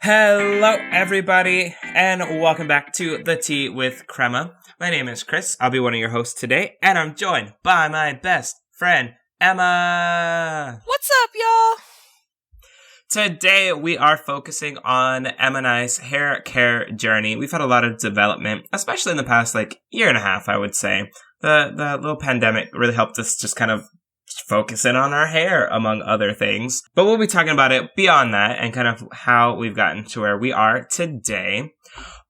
Hello, everybody, and welcome back to The Tea with Crema. My name is Chris. I'll be one of your hosts today, and I'm joined by my best friend, Emma. What's up, y'all? Today, we are focusing on Emma and I's hair care journey. We've had a lot of development, especially in the past, year and a half, I would say. The little pandemic really helped us just kind of focus in on our hair, among other things. But we'll be talking about it beyond that and kind of how we've gotten to where we are today.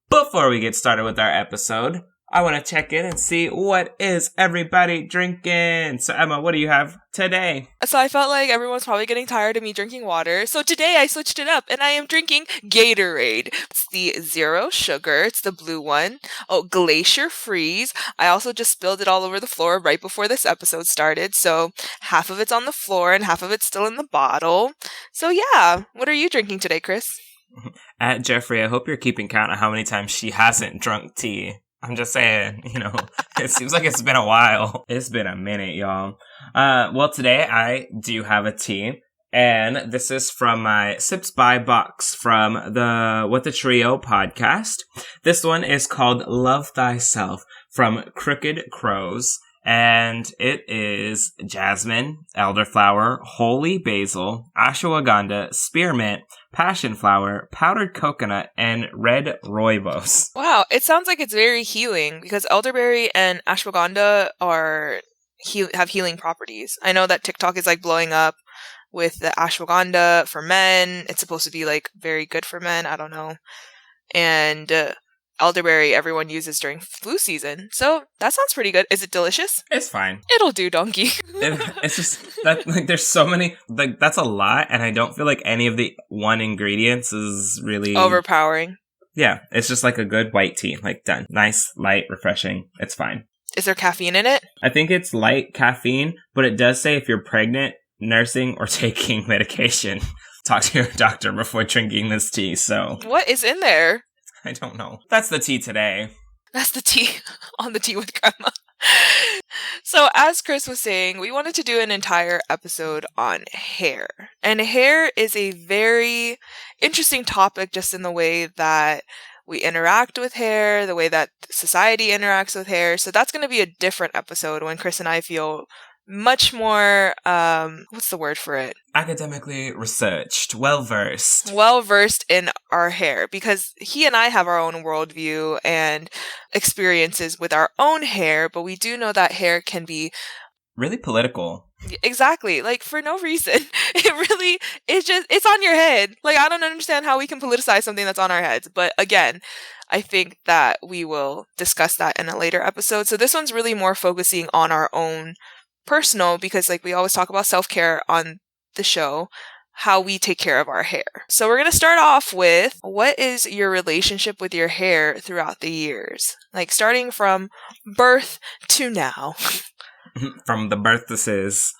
Before we get started with our episode, I want to check in and see what is everybody drinking. So Emma, what do you have today? So I felt like everyone's probably getting tired of me drinking water. So today I switched it up and I am drinking Gatorade. It's the zero sugar. It's the blue one. Oh, Glacier Freeze. I also just spilled it all over the floor right before this episode started. So half of it's on the floor and half of it's still in the bottle. So yeah, what are you drinking today, Chris? At Jeffrey, I hope you're keeping count of how many times she hasn't drunk tea. I'm just saying, it seems like it's been a while. It's been a minute, y'all. Well, today I do have a tea, and this is from my Sips by box from the What the Trio podcast. This one is called Love Thyself from Crooked Crows, and it is jasmine, elderflower, holy basil, ashwagandha, spearmint, passion flower, powdered coconut, and red rooibos. Wow, it sounds like it's very healing because elderberry and ashwagandha have healing properties. I know that TikTok is blowing up with the ashwagandha for men. It's supposed to be very good for men. I don't know. And elderberry everyone uses during flu season. So that sounds pretty good. Is it delicious? It's fine. It'll do, donkey. It's just that there's so many, that's a lot, and I don't feel like any of the one ingredients is really overpowering. Yeah, it's just like a good white tea, done. Nice, light, refreshing. It's fine. Is there caffeine in it? I think it's light caffeine, but it does say if you're pregnant, nursing, or taking medication, talk to your doctor before drinking this tea, so. What is in there? I don't know. That's the tea today. That's the tea on The Tea with Grandma. So as Chris was saying, we wanted to do an entire episode on hair. And hair is a very interesting topic just in the way that we interact with hair, the way that society interacts with hair. So that's going to be a different episode when Chris and I feel much more, what's the word for it? Academically researched, well-versed. Well-versed in our hair, because he and I have our own worldview and experiences with our own hair, but we do know that hair can be really political. Exactly. For no reason. It's on your head. I don't understand how we can politicize something that's on our heads. But again, I think that we will discuss that in a later episode. So this one's really more focusing on our own personal, because we always talk about self-care on the show, how we take care of our hair. So we're going to start off with, what is your relationship with your hair throughout the years? Starting from birth to now. From the birthesses.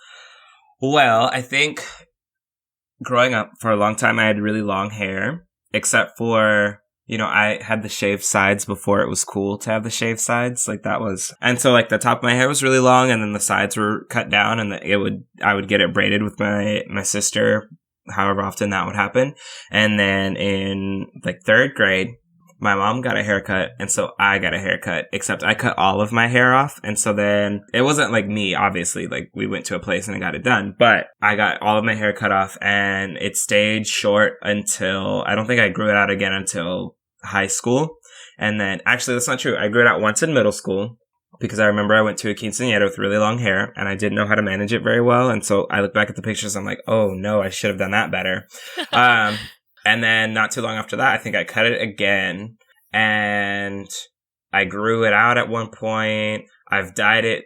Well, I think growing up for a long time, I had really long hair, except for, I had the shaved sides before it was cool to have the shaved sides. And so the top of my hair was really long, and then the sides were cut down, and I would get it braided with my sister, however often that would happen. And then in third grade, my mom got a haircut, and so I got a haircut, except I cut all of my hair off. And so then it wasn't me, obviously, we went to a place and I got it done, but I got all of my hair cut off, and it stayed short until, I don't think I grew it out again until high school. And then, actually, that's not true. I grew it out once in middle school, because I remember I went to a quinceañera with really long hair, and I didn't know how to manage it very well. And so I look back at the pictures, I'm like, oh no, I should have done that better. And then not too long after that, I think I cut it again, and I grew it out at one point. I've dyed it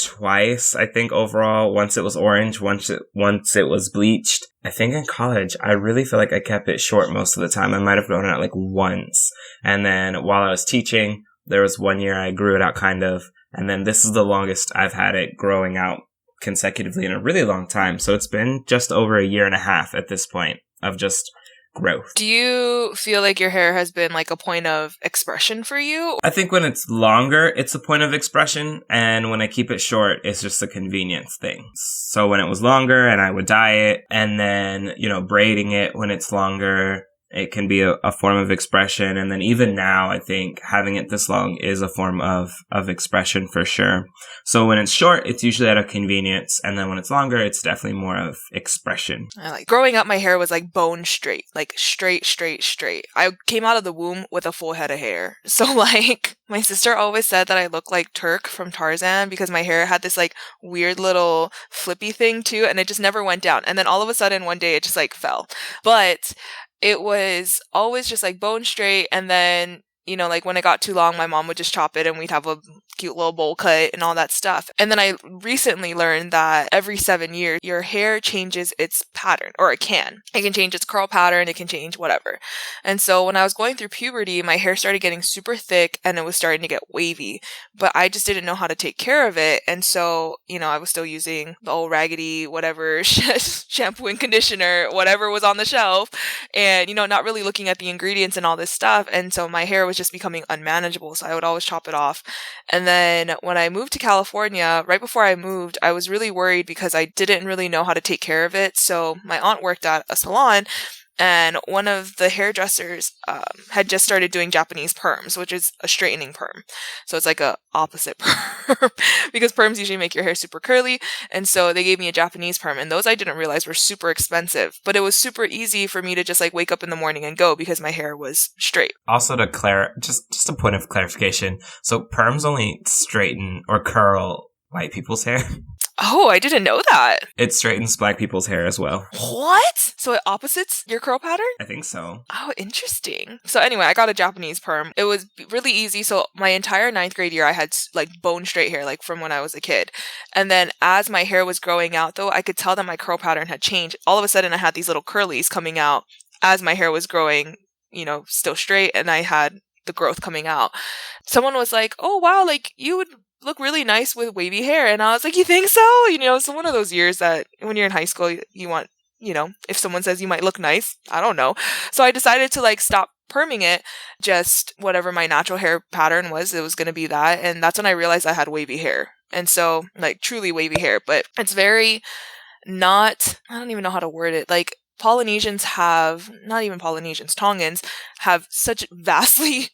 twice, I think, overall. Once it was orange, once it was bleached. I think in college, I really feel like I kept it short most of the time. I might have grown it out once. And then while I was teaching, there was one year I grew it out kind of. And then this is the longest I've had it growing out consecutively in a really long time. So it's been just over a year and a half at this point of just growth. Do you feel like your hair has been a point of expression for you? I think when it's longer, it's a point of expression. And when I keep it short, it's just a convenience thing. So when it was longer and I would dye it, and then, braiding it when it's longer, It can be a form of expression. And then even now, I think having it this long is a form of expression for sure. So when it's short, it's usually out of convenience. And then when it's longer, it's definitely more of expression. I like growing up, my hair was like bone straight, like straight. I came out of the womb with a full head of hair. So like my sister always said that I look like Turk from Tarzan because my hair had this like weird little flippy thing too. And it just never went down. And then all of a sudden one day it just like fell. But it was always just like bone straight. And then, you know, like when it got too long, my mom would just chop it and we'd have a cute little bowl cut and all that stuff. And then I recently learned that every 7 years, your hair changes its pattern, or it can. It can change its curl pattern, it can change whatever. And so when I was going through puberty, my hair started getting super thick and it was starting to get wavy, but I just didn't know how to take care of it. And so, you know, I was still using the old raggedy, whatever, shampoo and conditioner, whatever was on the shelf, and, you know, not really looking at the ingredients and all this stuff. And so my hair was just becoming unmanageable. So I would always chop it off. And then when I moved to California, right before I moved, I was really worried because I didn't really know how to take care of it. So my aunt worked at a salon, and one of the hairdressers had just started doing Japanese perms, which is a straightening perm. So it's like a opposite perm because perms usually make your hair super curly. And so they gave me a Japanese perm, and those I didn't realize were super expensive, but it was super easy for me to just like wake up in the morning and go because my hair was straight. Also to just a point of clarification. So perms only straighten or curl white people's hair. Oh, I didn't know that. It straightens black people's hair as well. What? So it opposites your curl pattern? I think so. Oh, interesting. So anyway, I got a Japanese perm. It was really easy. So my entire 9th grade year, I had like bone straight hair, like from when I was a kid. And then as my hair was growing out, though, I could tell that my curl pattern had changed. All of a sudden, I had these little curlies coming out as my hair was growing, you know, still straight, and I had the growth coming out. Someone was like, oh, wow, like you would look really nice with wavy hair. And I was like, you think so? You know, it's one of those years that when you're in high school, you want, you know, if someone says you might look nice, I don't know. So I decided to like stop perming it, just whatever my natural hair pattern was, it was going to be that. And that's when I realized I had wavy hair. And so like truly wavy hair, but it's very not, I don't even know how to word it. Like Polynesians have, not even Polynesians, Tongans have such vastly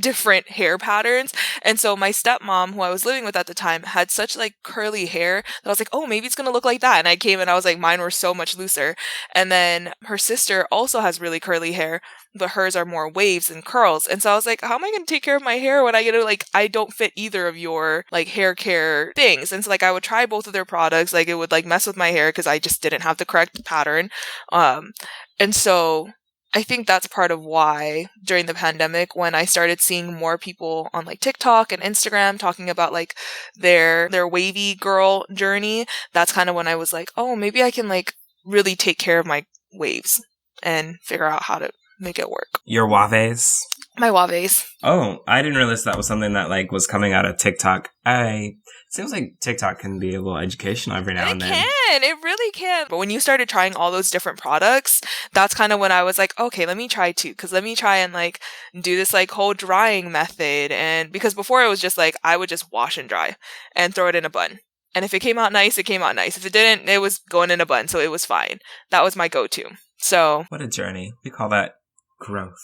different hair patterns. And so my stepmom, who I was living with at the time, had such like curly hair that I was like, oh, maybe it's going to look like that. And I came and I was like, mine were so much looser. And then her sister also has really curly hair, but hers are more waves and curls. And so I was like, how am I going to take care of my hair when I get like, I don't fit either of your like hair care things. And so like I would try both of their products. Like it would like mess with my hair because I just didn't have the correct pattern. And so I think that's part of why during the pandemic, when I started seeing more people on like TikTok and Instagram talking about like their wavy girl journey, that's kind of when I was like, oh, maybe I can like really take care of my waves and figure out how to make it work. Your waves? My waves. Oh, I didn't realize that was something that like was coming out of TikTok. It seems like TikTok can be a little educational every now and then. It really can. But when you started trying all those different products, that's kind of when I was like, okay, let me try too. Because let me try and like do this like whole drying method. And because before it was just like, I would just wash and dry and throw it in a bun. And if it came out nice, it came out nice. If it didn't, it was going in a bun. So it was fine. That was my go-to. So what a journey. We call that growth.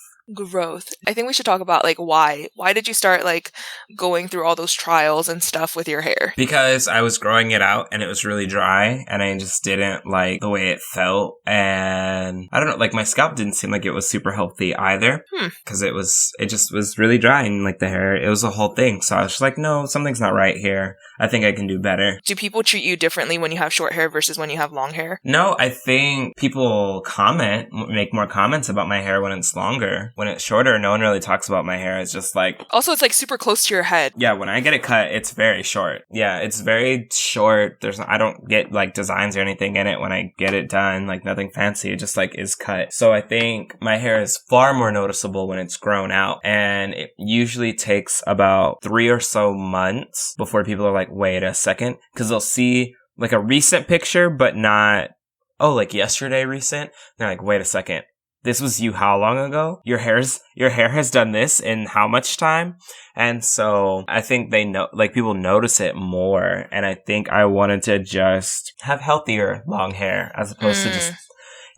I think we should talk about like why did you start like going through all those trials and stuff with your hair? Because I was growing it out and it was really dry and I just didn't like the way it felt, and I don't know, like my scalp didn't seem like it was super healthy either because it just was really dry, and like the hair, it was a whole thing. So I was just like, no, something's not right here. I think I can do better. Do people treat you differently when you have short hair versus when you have long hair? No, I think people make more comments about my hair when it's longer. When it's shorter, no one really talks about my hair. It's just like... Also, it's like super close to your head. Yeah, when I get it cut, it's very short. Yeah, it's very short. I don't get like designs or anything in it when I get it done. Like nothing fancy. It just like is cut. So I think my hair is far more noticeable when it's grown out. And it usually takes about 3 or so months before people are like, wait a second. Because they'll see like a recent picture, but not, oh, like yesterday recent. They're like, wait a second. This was you how long ago? Your hair has done this in how much time? And so I think people notice it more. And I think I wanted to just have healthier long hair as opposed to just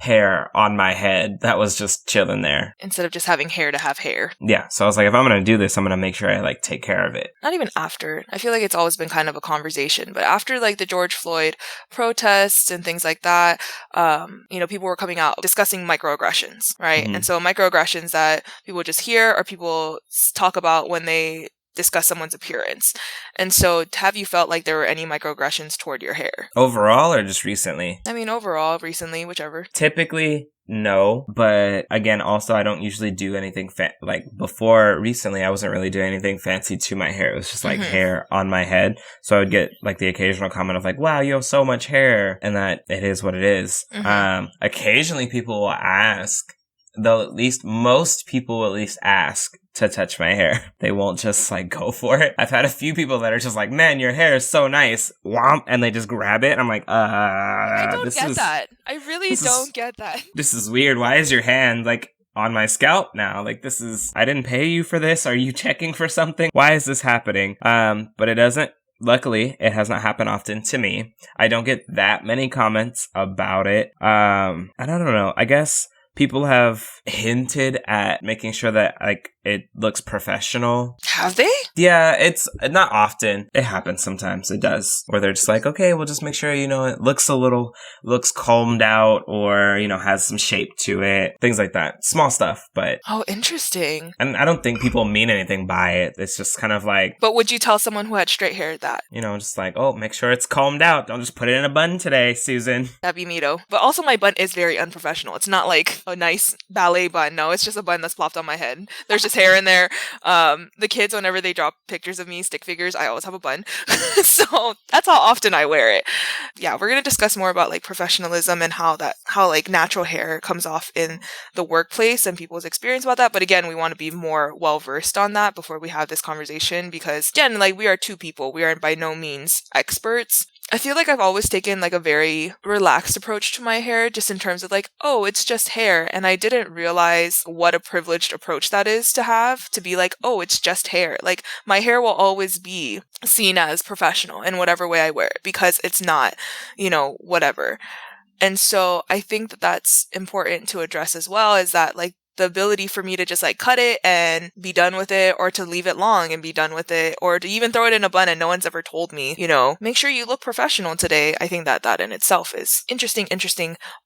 hair on my head that was just chilling there. Instead of just having hair to have hair. Yeah, so I was like, if I'm going to do this, I'm going to make sure I like take care of it. Not even after. I feel like it's always been kind of a conversation, but after like the George Floyd protests and things like that, people were coming out discussing microaggressions, right? Mhm. And so microaggressions that people just hear or people talk about when they discuss someone's appearance. And so have you felt like there were any microaggressions toward your hair? Overall or just recently? I mean, overall, recently, whichever. Typically, no. But again, also, I don't usually do anything like before recently, I wasn't really doing anything fancy to my hair. It was just like hair on my head. So I would get like the occasional comment of like, wow, you have so much hair. And that it is what it is. Occasionally people will ask, though at least most people will at least ask to touch my hair. They won't just like go for it. I've had a few people that are just like, man, your hair is so nice. Womp, and they just grab it. And I'm like, I don't get that. I really don't get that. This is weird. Why is your hand like on my scalp now? Like I didn't pay you for this. Are you checking for something? Why is this happening? But it doesn't. Luckily, it has not happened often to me. I don't get that many comments about it. And I don't know. I guess people have hinted at making sure that like it looks professional. Have they? Yeah, it's not often. It happens sometimes. It does. Where they're just like, okay, we'll just make sure, it looks combed out or, has some shape to it. Things like that. Small stuff, but. Oh, interesting. And I don't think people mean anything by it. It's just kind of like. But would you tell someone who had straight hair that? Just like, oh, make sure it's combed out. Don't just put it in a bun today, Susan. That'd be me-do. But also my bun is very unprofessional. It's not like a nice ballet bun. No, it's just a bun that's plopped on my head. There's just hair in there. The kids, whenever they drop pictures of me, stick figures, I always have a bun. So that's how often I wear it. Yeah, we're going to discuss more about like professionalism and how like natural hair comes off in the workplace and people's experience about that. But again, we want to be more well-versed on that before we have this conversation because again, like we are two people. We are by no means experts. I feel like I've always taken like a very relaxed approach to my hair just in terms of like, oh, it's just hair. And I didn't realize what a privileged approach that is to have, to be like, oh, it's just hair. Like my hair will always be seen as professional in whatever way I wear it because it's not, whatever. And so I think that that's important to address as well, is that like the ability for me to just like cut it and be done with it, or to leave it long and be done with it, or to even throw it in a bun and no one's ever told me, make sure you look professional today. I think that in itself is interesting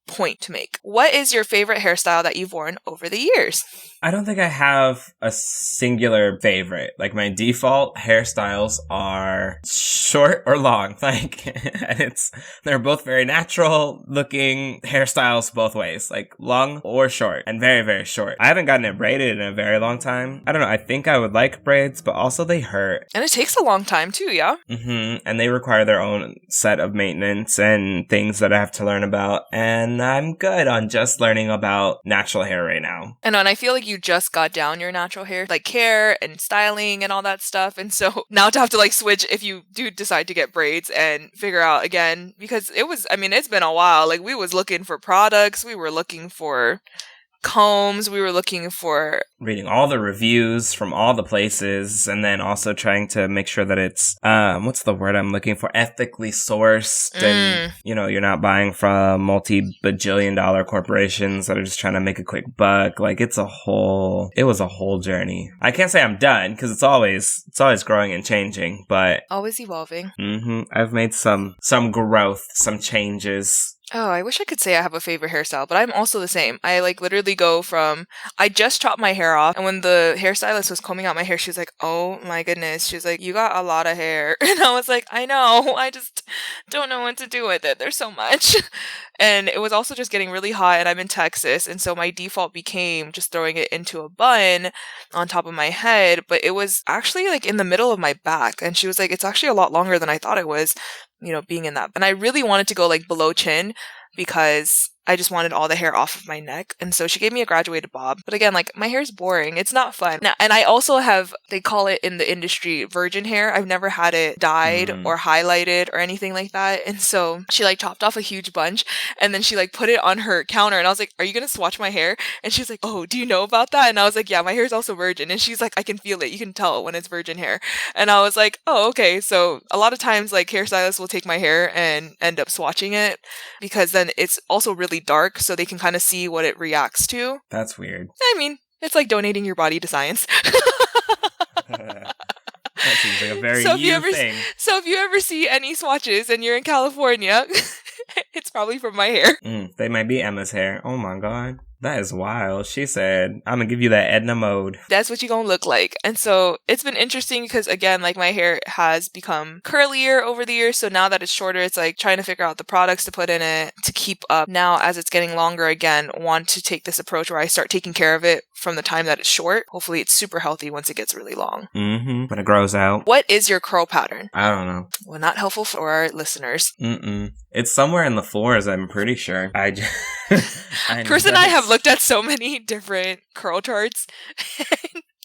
point to make. What is your favorite hairstyle that you've worn over the years? I don't think I have a singular favorite. Like my default hairstyles are short or long. Like, and they're both very natural looking hairstyles both ways, like long or short, and very, very short. I haven't gotten it braided in a very long time. I don't know. I think I would like braids, but also they hurt. And it takes a long time too, yeah? And they require their own set of maintenance and things that I have to learn about. And I'm good on just learning about natural hair right now. And I feel like you just got down your natural hair, like care and styling and all that stuff. And so now to have to like switch if you do decide to get braids and figure out again, because it's been a while. Like we was looking for products, we were looking for combs, we were looking for reading all the reviews from all the places, and then also trying to make sure that it's what's the word I'm looking for, ethically sourced, and you're not buying from multi-bajillion-dollar corporations that are just trying to make a quick buck. Like it was a whole journey. I can't say I'm done because it's always growing and changing, but always evolving. I've made some growth, some changes. Oh, I wish I could say I have a favorite hairstyle, but I'm also the same. I like literally go from, I just chopped my hair off, and when the hairstylist was combing out my hair, she was like, oh my goodness. She was like, you got a lot of hair. And I was like, I know, I just don't know what to do with it. There's so much. And it was also just getting really hot, and I'm in Texas, and so my default became just throwing it into a bun on top of my head, but it was actually like in the middle of my back, and she was like, it's actually a lot longer than I thought it was, being in that. And I really wanted to go like below chin because I just wanted all the hair off of my neck. And so she gave me a graduated bob. But again, like my hair's boring. It's not fun. Now, and I also have, they call it in the industry virgin hair. I've never had it dyed or highlighted or anything like that. And so she like chopped off a huge bunch and then she like put it on her counter. And I was like, are you going to swatch my hair? And she's like, oh, do you know about that? And I was like, yeah, my hair is also virgin. And she's like, I can feel it. You can tell when it's virgin hair. And I was like, oh, okay. So a lot of times like hairstylists will take my hair and end up swatching it because then it's also really really dark so they can kind of see what it reacts to. That's weird. I mean, it's like donating your body to science. That seems like a very thing. So if you ever see any swatches and you're in California, it's probably from my hair. They might be Emma's hair. Oh my god. That is wild. She said, I'm gonna give you that Edna mode. That's what you're gonna look like. And so it's been interesting because, again, like my hair has become curlier over the years. So now that it's shorter, it's like trying to figure out the products to put in it to keep up. Now, as it's getting longer again, want to take this approach where I start taking care of it from the time that it's short. Hopefully it's super healthy once it gets really long. When it grows out. What is your curl pattern? I don't know. Well, not helpful for our listeners. It's somewhere in the fours, I'm pretty sure. Chris and I have looked at so many different curl charts.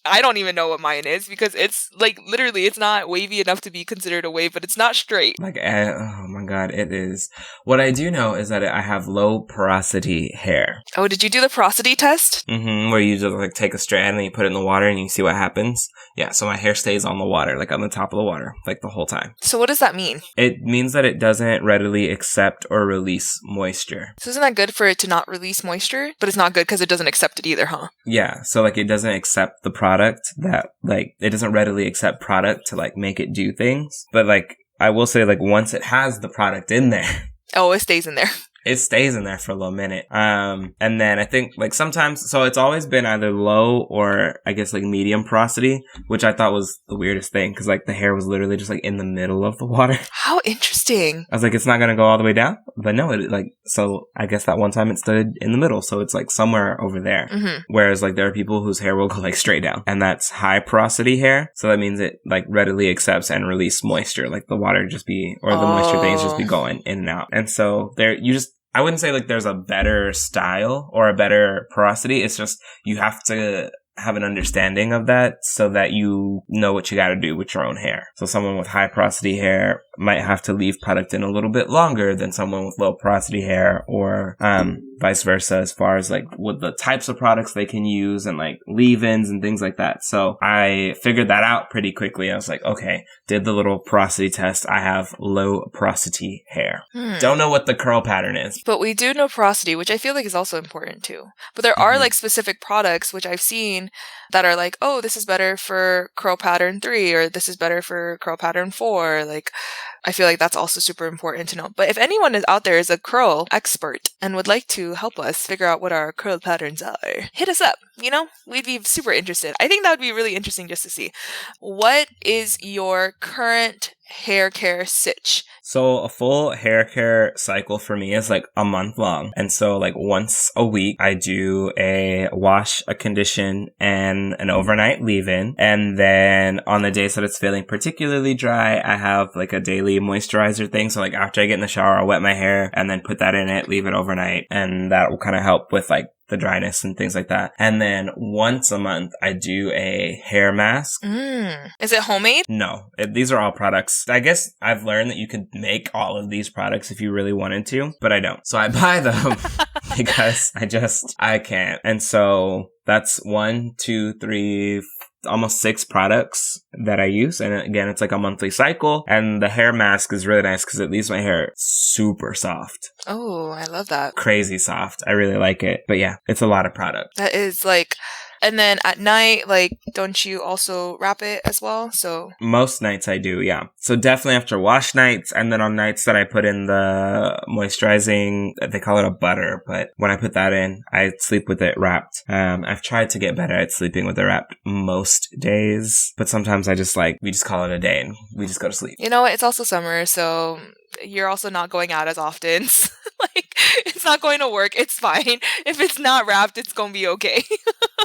I don't even know what mine is because it's like literally it's not wavy enough to be considered a wave, but it's not straight. Like, oh my god, it is. What I do know is that I have low porosity hair. Oh, did you do the porosity test? Where you just like take a strand and you put it in the water and you see what happens. Yeah, so my hair stays on the water, like on the top of the water, like the whole time. So what does that mean? It means that it doesn't readily accept or release moisture. So isn't that good for it to not release moisture? But it's not good because it doesn't accept it either, huh? Yeah, so like it doesn't accept the product that like it doesn't readily accept product to like make it do things. But like I will say like once it has the product in there. Oh, it stays in there. It stays in there for a little minute. And then I think like sometimes, so it's always been either low or I guess like medium porosity, which I thought was the weirdest thing because like the hair was literally just like in the middle of the water. How interesting. I was like, it's not going to go all the way down, but no, it like, so I guess that one time it stood in the middle. So it's like somewhere over there. Whereas like there are people whose hair will go like straight down and that's high porosity hair. So that means it like readily accepts and release moisture, like the water just be, or the moisture things just be going in and out. And so there, I wouldn't say like there's a better style or a better porosity. It's just you have to have an understanding of that so that you know what you got to do with your own hair. So someone with high porosity hair might have to leave product in a little bit longer than someone with low porosity hair, or vice versa as far as like with the types of products they can use and like leave-ins and things like that. So I figured that out pretty quickly. I was like, okay, did the little porosity test. I have low porosity hair. Don't know what the curl pattern is. But we do know porosity, which I feel like is also important too. But there are like specific products, which I've seen that are like, oh, this is better for curl pattern 3 or this is better for curl pattern 4. Like, I feel like that's also super important to know. But if anyone is out there is a curl expert and would like to help us figure out what our curl patterns are, hit us up. You know, we'd be super interested. I think that would be really interesting just to see. What is your current hair care sitch? So a full hair care cycle for me is like a month long. And so like once a week, I do a wash, a condition, and an overnight leave-in. And then on the days that it's feeling particularly dry, I have like a daily moisturizer thing. So like after I get in the shower, I'll wet my hair and then put that in it, leave it overnight. And that will kind of help with like the dryness and things like that. And then once a month, I do a hair mask. Is it homemade? No, these are all products. I guess I've learned that you could make all of these products if you really wanted to, but I don't. So I buy them because I can't. And so that's 1, 2, 3, almost 6 products that I use. And again, it's like a monthly cycle. And the hair mask is really nice because it leaves my hair super soft. Oh, I love that. Crazy soft. I really like it. But yeah, it's a lot of product. That is like, and then at night, like, don't you also wrap it as well? So most nights I do, yeah. So definitely after wash nights, and then on nights that I put in the moisturizing, they call it a butter, but when I put that in, I sleep with it wrapped. I've tried to get better at sleeping with it wrapped most days, but sometimes we just call it a day and we just go to sleep. You know what? It's also summer, so you're also not going out as often. Like, it's not going to work. It's fine. If it's not wrapped, it's going to be okay.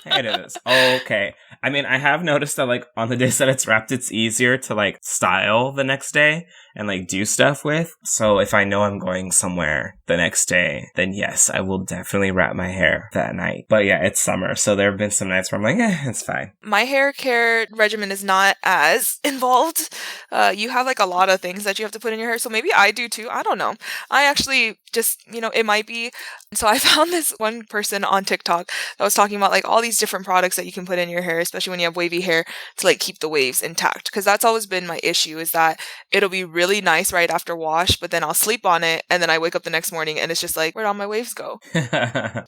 It is. Okay. I mean, I have noticed that, like, on the days that it's wrapped, it's easier to, like, style the next day and, like, do stuff with. So if I know I'm going somewhere the next day, then yes, I will definitely wrap my hair that night. But yeah, it's summer. So there have been some nights where I'm like, it's fine. My hair care regimen is not as involved. You have, like, a lot of things that you have to put in your hair. So maybe I do too. I don't know. I actually just, it might be. So I found this one person on TikTok that was talking about, like, all these different products that you can put in your hair, especially when you have wavy hair, to like keep the waves intact. Because that's always been my issue, is that it'll be really really nice right after wash, but then I'll sleep on it and then I wake up the next morning and it's just like, where'd all my waves go?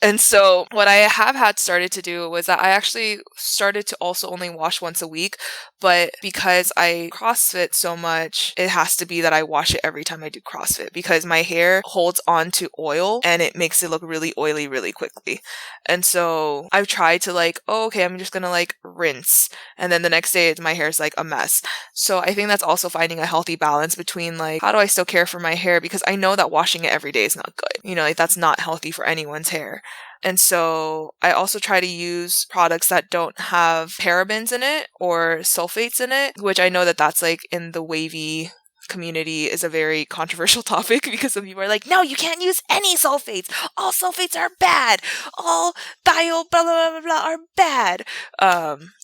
And so what I have had started to do was that I actually started to also only wash once a week, but because I CrossFit so much, it has to be that I wash it every time I do CrossFit because my hair holds on to oil and it makes it look really oily really quickly. And so I've tried to like, oh, okay, I'm just gonna like rinse. And then the next day my hair's like a mess. So I think that's also finding a healthy balance between like, how do I still care for my hair? Because I know that washing it every day is not good. You know, like that's not healthy for anyone's hair. And so I also try to use products that don't have parabens in it or sulfates in it, which I know that that's like in the wavy community is a very controversial topic because some people are like, no, you can't use any sulfates. All sulfates are bad. All thiol blah, blah, blah, blah are bad.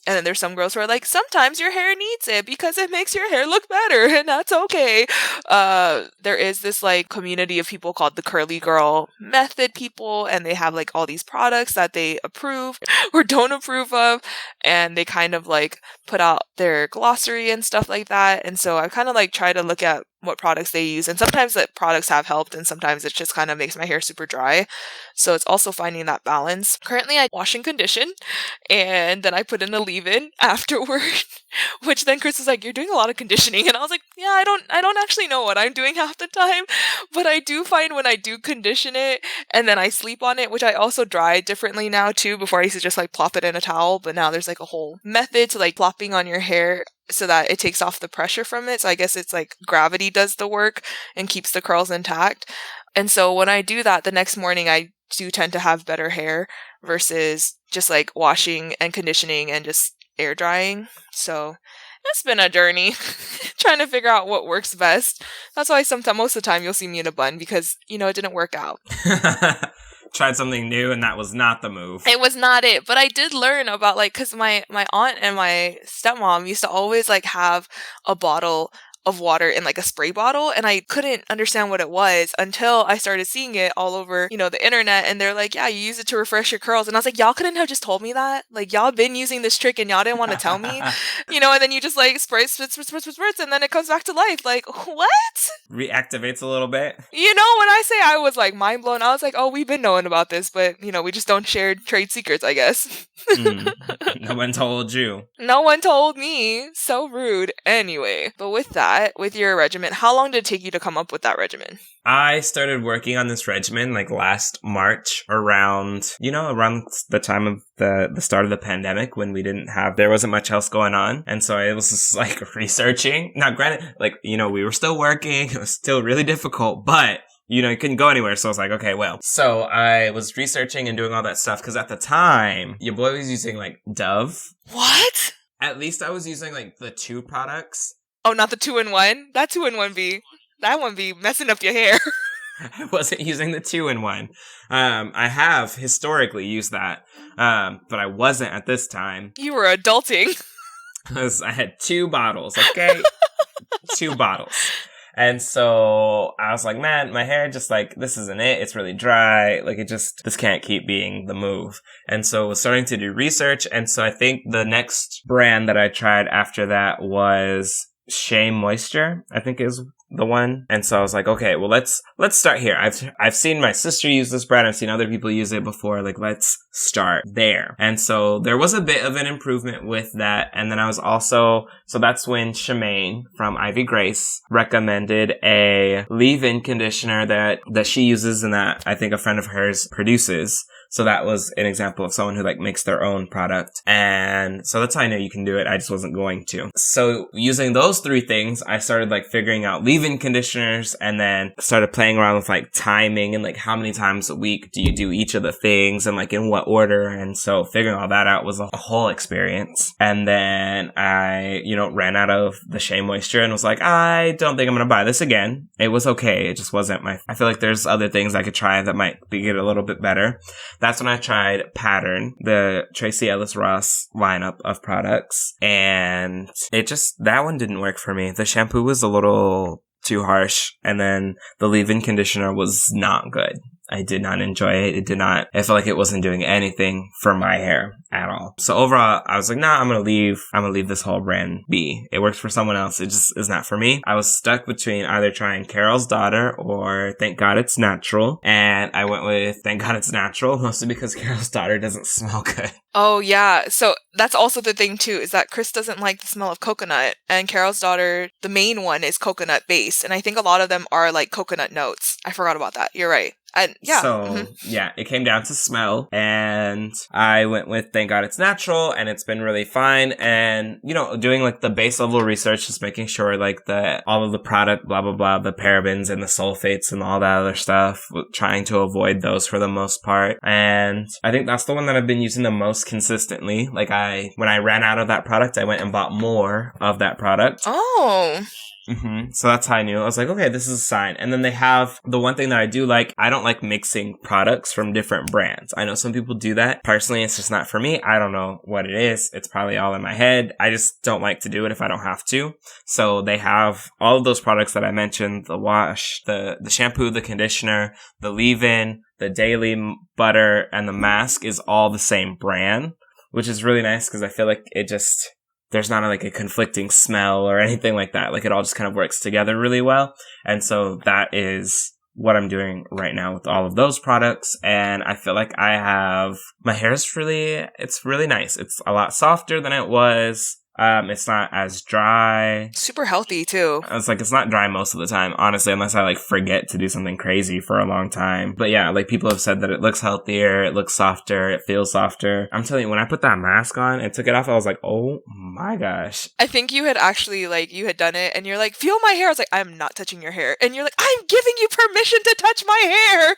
And then there's some girls who are like, sometimes your hair needs it because it makes your hair look better and that's okay. There is this like community of people called the curly girl method people, and they have like all these products that they approve or don't approve of, and they kind of like put out their glossary and stuff like that. And so I kind of like try to look at what products they use, and sometimes the products have helped and sometimes it just kind of makes my hair super dry. So it's also finding that balance. Currently I wash and condition and then I put in a leave-in afterward, which then Chris was like, you're doing a lot of conditioning, and I was like, yeah, I don't actually know what I'm doing half the time, but I do find when I do condition it and then I sleep on it, which I also dry differently now too. Before I used to just like plop it in a towel, but now there's like a whole method to like plopping on your hair so that it takes off the pressure from it. So I guess it's like gravity does the work and keeps the curls intact. And so when I do that, the next morning I do tend to have better hair versus just like washing and conditioning and just air drying. So it's been a journey trying to figure out what works best. That's why sometimes, most of the time, you'll see me in a bun because, you know, it didn't work out. Tried something new and that was not the move. It was not it. But I did learn about like, because my aunt and my stepmom used to always like have a bottle of water in like a spray bottle, and I couldn't understand what it was until I started seeing it all over, you know, the internet, and they're like, yeah, you use it to refresh your curls. And I was like, y'all couldn't have just told me that? Like, y'all been using this trick and y'all didn't want to tell me? You know, and then you just like spritz, and then it comes back to life. Like, what? Reactivates a little bit. You know, when I say I was like mind blown, I was like, oh, we've been knowing about this, but you know, we just don't share trade secrets, I guess. No one told you. No one told me. So rude. Anyway, but with that, with your regimen, how long did it take you to come up with that regimen? I started working on this regimen like last March around the time of the start of the pandemic when there wasn't much else going on. And so I was just like researching. Now granted, like, you know, we were still working. It was still really difficult, but you know, you couldn't go anywhere. So I was like, okay, well. So I was researching and doing all that stuff because at the time, your boy was using like Dove. What? At least I was using like the 2 products. Oh, not the 2-in-1? That 2-in-1 that one be messing up your hair. I wasn't using the 2-in-1. I have historically used that, but I wasn't at this time. You were adulting. Because I had 2 bottles, okay? 2 bottles. And so I was like, man, my hair just like, this isn't it. It's really dry. Like this can't keep being the move. And so I was starting to do research. And so I think the next brand that I tried after that was Shea Moisture, I think is the one. And so I was like, okay, well, let's start here. I've seen my sister use this brand. I've seen other people use it before. Like, let's start there. And so there was a bit of an improvement with that. And then I was also, so that's when Shemaine from Ivy Grace recommended a leave-in conditioner that she uses and that I think a friend of hers produces. So that was an example of someone who like makes their own product. And so that's how I know you can do it. I just wasn't going to. So using those 3 things, I started like figuring out leave-in conditioners and then started playing around with like timing and like how many times a week do you do each of the things and like in what order. And so figuring all that out was a whole experience. And then I, you know, ran out of the Shea Moisture and was like, I don't think I'm going to buy this again. It was okay. It just wasn't I feel like there's other things I could try that might get a little bit better. That's when I tried Pattern, the Tracy Ellis Ross lineup of products. And that one didn't work for me. The shampoo was a little too harsh. And then the leave-in conditioner was not good. I did not enjoy it. I felt like it wasn't doing anything for my hair at all. So overall, I was like, nah, I'm going to leave this whole brand be. It works for someone else. It just is not for me. I was stuck between either trying Carol's Daughter or Thank God It's Natural. And I went with Thank God It's Natural, mostly because Carol's Daughter doesn't smell good. Oh, yeah. So that's also the thing, too, is that Chris doesn't like the smell of coconut. And Carol's Daughter, the main one, is coconut based. And I think a lot of them are like coconut notes. I forgot about that. You're right. And yeah. So, yeah, it came down to smell. And I went with Thank God It's Natural. And it's been really fine. And, you know, doing like the base level research, just making sure like all of the product, blah, blah, blah, the parabens and the sulfates and all that other stuff, trying to avoid those for the most part. And I think that's the one that I've been using the most consistently. Like when I ran out of that product, I went and bought more of that product. Oh. So that's how I knew. I was like, okay, this is a sign. And then they have the one thing that I do like, I don't like mixing products from different brands. I know some people do that. Personally, it's just not for me. I don't know what it is. It's probably all in my head. I just don't like to do it if I don't have to. So they have all of those products that I mentioned, the wash, the shampoo, the conditioner, the leave-in, the daily butter, and the mask is all the same brand, which is really nice because I feel like there's not like a conflicting smell or anything like that. Like it all just kind of works together really well. And so that is what I'm doing right now with all of those products. And I feel like my hair is it's really nice. It's a lot softer than it was. It's not as dry. Super healthy too. It's like, it's not dry most of the time, honestly, unless I like forget to do something crazy for a long time. But yeah, like people have said that it looks healthier, it looks softer, it feels softer. I'm telling you, when I put that mask on and took it off, I was like, oh my gosh. I think you had actually you had done it and you're like, feel my hair. I was like, I'm not touching your hair. And you're like, I'm giving you permission to touch my hair.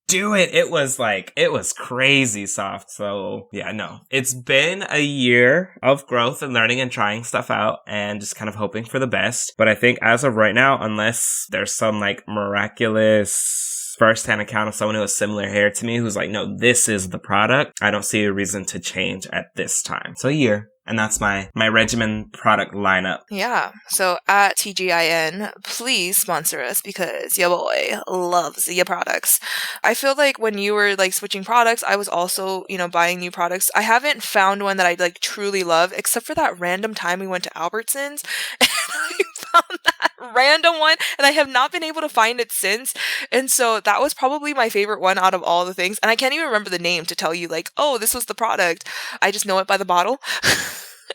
Do it. It was crazy soft. So yeah, no, it's been a year of growth and learning and trying stuff out and just kind of hoping for the best. But I think as of right now, unless there's some like miraculous first-hand account of someone who has similar hair to me who's like, no, this is the product, I don't see a reason to change at this time. So a year. And that's my regimen product lineup. Yeah. So at TGIN, please sponsor us because your boy loves your products. I feel like when you were like switching products, I was also, buying new products. I haven't found one that I like truly love, except for that random time we went to Albertsons and I found that random one and I have not been able to find it since. And so that was probably my favorite one out of all the things. And I can't even remember the name to tell you like, oh, this was the product. I just know it by the bottle.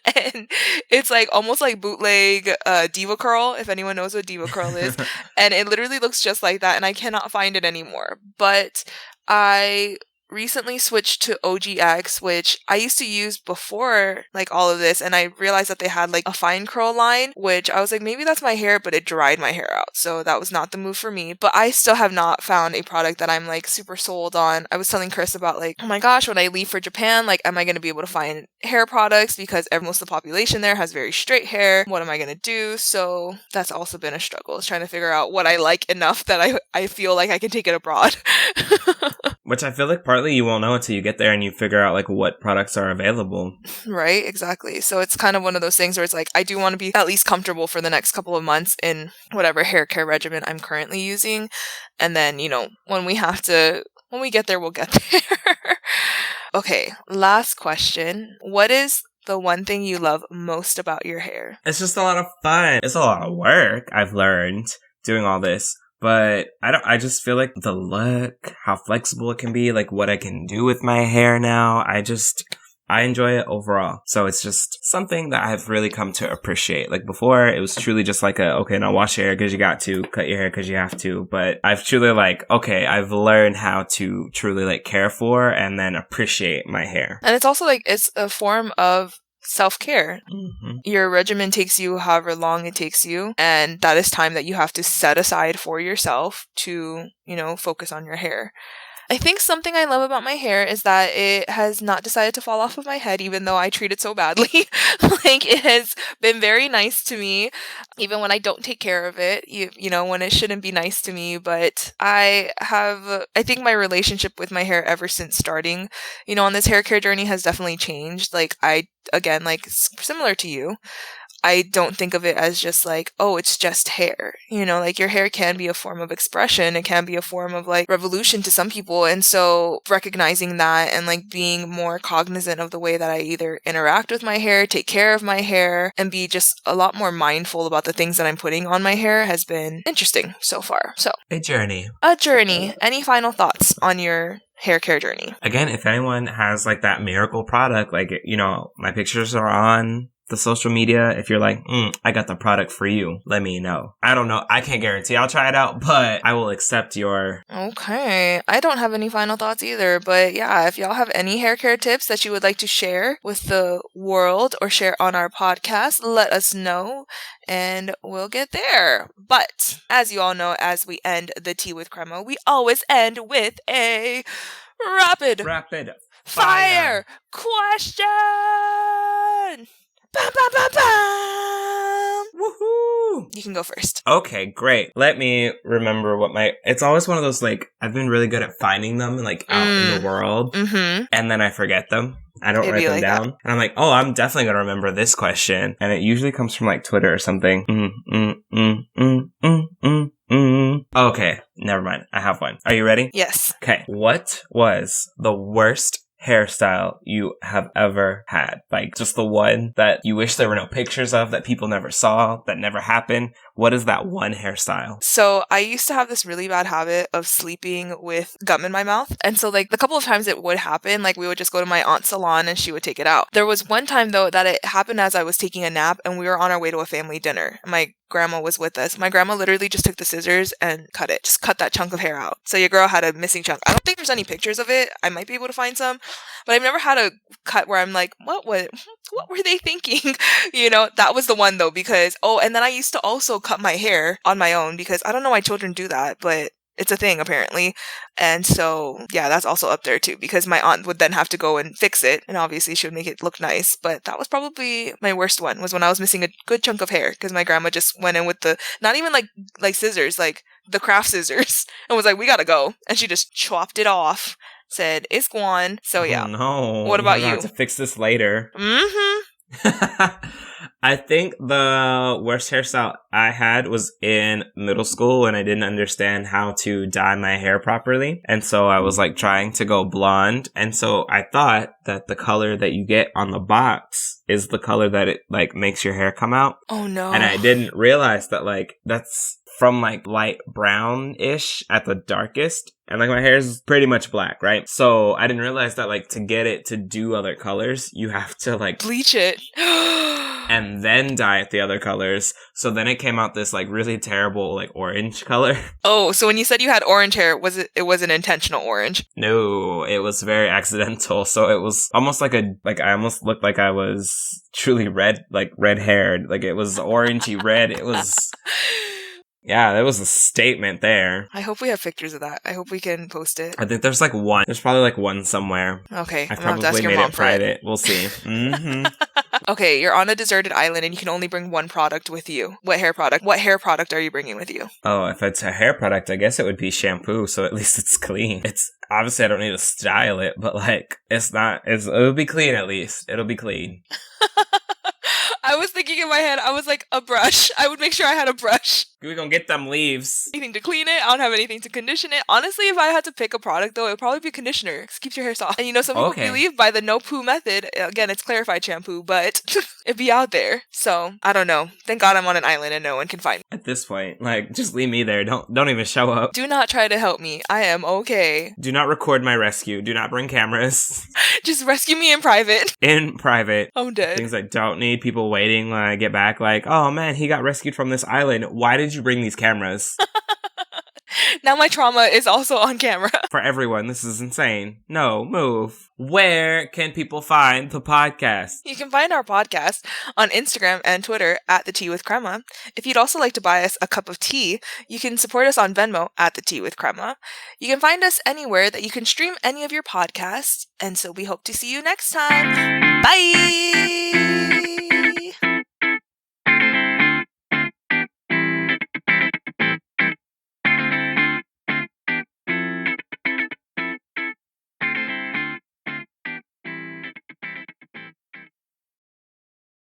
And it's like almost like bootleg Diva Curl, if anyone knows what Diva Curl is. And it literally looks just like that and I cannot find it anymore. But I recently switched to OGX, which I used to use before like all of this, and I realized that they had like a fine curl line, which I was like, maybe that's my hair, but it dried my hair out, so that was not the move for me. But I still have not found a product that I'm like super sold on. I was telling Chris about like, oh my gosh, when I leave for Japan, like, am I going to be able to find hair products because most of the population there has very straight hair? What am I going to do? So that's also been a struggle, is trying to figure out what I like enough that I feel like I can take it abroad. Which I feel like partly you won't know until you get there and you figure out like what products are available. Right, exactly. So it's kind of one of those things where it's like, I do want to be at least comfortable for the next couple of months in whatever hair care regimen I'm currently using. And then, when we get there, we'll get there. Okay, last question. What is the one thing you love most about your hair? It's just a lot of fun. It's a lot of work, I've learned, doing all this. But I just feel like the look, how flexible it can be, like what I can do with my hair now. I enjoy it overall. So it's just something that I've really come to appreciate. Like before, it was truly just like okay, now wash your hair because you got to, cut your hair because you have to. But I've truly okay, I've learned how to truly like care for and then appreciate my hair. And it's also like, it's a form of self-care. Mm-hmm. Your regimen takes you however long it takes you, and that is time that you have to set aside for yourself to, focus on your hair. I think something I love about my hair is that it has not decided to fall off of my head, even though I treat it so badly. Like, it has been very nice to me, even when I don't take care of it, when it shouldn't be nice to me. But I think my relationship with my hair ever since starting, on this hair care journey has definitely changed. Like, again, like similar to you, I don't think of it as just like, oh, it's just hair. You know, like your hair can be a form of expression. It can be a form of like revolution to some people. And so recognizing that and like being more cognizant of the way that I either interact with my hair, take care of my hair, and be just a lot more mindful about the things that I'm putting on my hair has been interesting so far. So A journey. a journey. Any final thoughts on your hair care journey? Again, if anyone has like that miracle product, like, you know, my pictures are on the social media. If you're like, I got the product for you, let me know. I don't know. I can't guarantee I'll try it out, but I will accept your... Okay. I don't have any final thoughts either, but yeah, if y'all have any hair care tips that you would like to share with the world or share on our podcast, let us know and we'll get there. But as you all know, as we end the Tea with Crema, we always end with a rapid fire question. Bam, bam, bam, bam. Woohoo! You can go first. Okay, great. Let me remember what it's always one of those, like, I've been really good at finding them, like, out in the world, and then I forget them. I don't write them down. And I'm like, oh, I'm definitely going to remember this question. And it usually comes from, like, Twitter or something. Okay, never mind. I have one. Are you ready? Yes. Okay. What was the worst hairstyle you have ever had? Like, just the one that you wish there were no pictures of, that people never saw, that never happened. What is that one hairstyle? So I used to have this really bad habit of sleeping with gum in my mouth. And so like the couple of times it would happen, like we would just go to my aunt's salon and she would take it out. There was one time though that it happened as I was taking a nap and we were on our way to a family dinner. My grandma was with us. My grandma literally just took the scissors and just cut that chunk of hair out. So your girl had a missing chunk. I don't think there's any pictures of it. I might be able to find some, but I've never had a cut where I'm like, what were they thinking? You know, that was the one though, because, and then I used to also cut my hair on my own because I don't know why children do that, but it's a thing apparently. And so, yeah, that's also up there too, because my aunt would then have to go and fix it. And obviously she would make it look nice. But that was probably my worst one, was when I was missing a good chunk of hair because my grandma just went in with not even like scissors, like the craft scissors, and was like, we gotta go. And she just chopped it off, said, it's gone. So yeah. Oh, no. What about you? Have to fix this later. Mm-hmm. I think the worst hairstyle I had was in middle school when I didn't understand how to dye my hair properly. And so I was like trying to go blonde. And so I thought that the color that you get on the box is the color that it like makes your hair come out. Oh no. And I didn't realize that like that's from like light brown-ish at the darkest. And like my hair is pretty much black, right? So I didn't realize that like to get it to do other colors, you have to like bleach it and then dye it the other colors. So then it came out this like really terrible like orange color. Oh, so when you said you had orange hair, it was an intentional orange? No, it was very accidental. So it was almost like I almost looked like I was truly red haired. Like it was orangey red. It was... Yeah, that was a statement there. I hope we have pictures of that. I hope we can post it. I think there's like one. There's probably like one somewhere. Okay. I probably made it private. We'll see. Mm-hmm. Okay, you're on a deserted island and you can only bring one product with you. What hair product? What hair product are you bringing with you? Oh, if it's a hair product, I guess it would be shampoo, so at least it's clean. It's obviously I don't need to style it, but like it'll be clean at least. It'll be clean. I was thinking in my head, I was like, a brush. I would make sure I had a brush. We're gonna get them leaves. Anything to clean it. I don't have anything to condition it. Honestly, if I had to pick a product, though, it would probably be conditioner. It keeps your hair soft. And you know, some people believe by the no poo method. Again, it's clarified shampoo, but it'd be out there. So, I don't know. Thank God I'm on an island and no one can find me. At this point, like, just leave me there. Don't even show up. Do not try to help me. I am okay. Do not record my rescue. Do not bring cameras. Just rescue me in private. In private. I'm dead. Things I don't need people waiting when I get back. Like, oh man, he got rescued from this island. Why did you bring these cameras? Now my trauma is also on camera. For everyone, this is insane. No, move. Where can people find the podcast? You can find our podcast on Instagram and Twitter at The Tea with Crema. If you'd also like to buy us a cup of tea, you can support us on Venmo at The Tea with Crema. You can find us anywhere that you can stream any of your podcasts. And so we hope to see you next time. Bye!